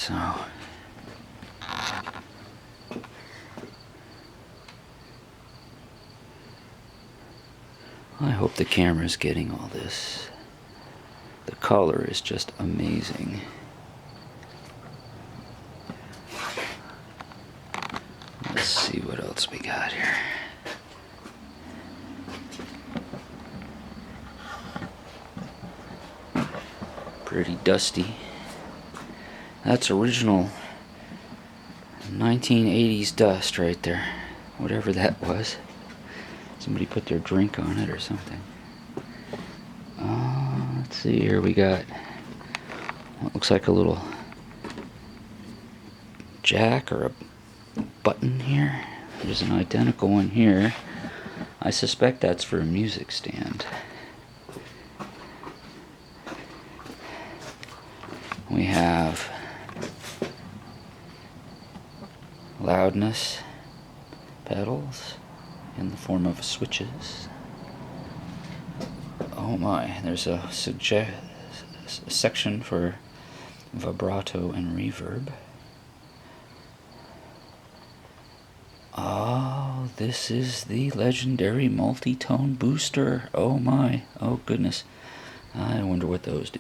So I hope the camera's getting all this. The color is just amazing. Let's see what else we got here. Pretty dusty. That's original 1980s dust right there. Whatever that was. Somebody put their drink on it or something. Let's see, here we got what looks like a little jack or a button here. There's an identical one here. I suspect that's for a music stand. We have loudness pedals in the form of switches. Oh my, there's a section for vibrato and reverb. Oh, this is the legendary multi-tone booster. Oh my, oh goodness. I wonder what those do.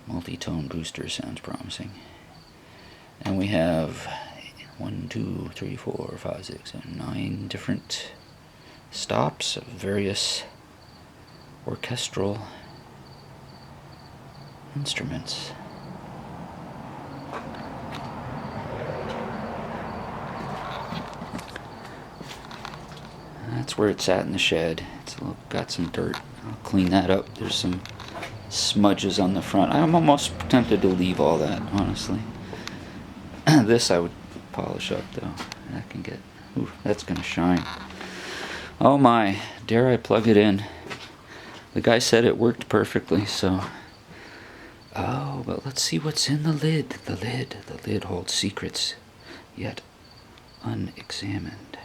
Multi-tone booster sounds promising. And we have 1, 2, 3, 4, 5, 6, 7, 9 different stops of various orchestral instruments. That's where it's at in the shed. It's got some dirt. I'll clean that up. There's some smudges on the front. I'm almost tempted to leave all that, honestly. This I would polish up though. That can get, ooh, that's gonna shine. Oh my, dare I plug it in? The guy said it worked perfectly, so. Oh, but let's see what's in the lid. The lid holds secrets yet unexamined.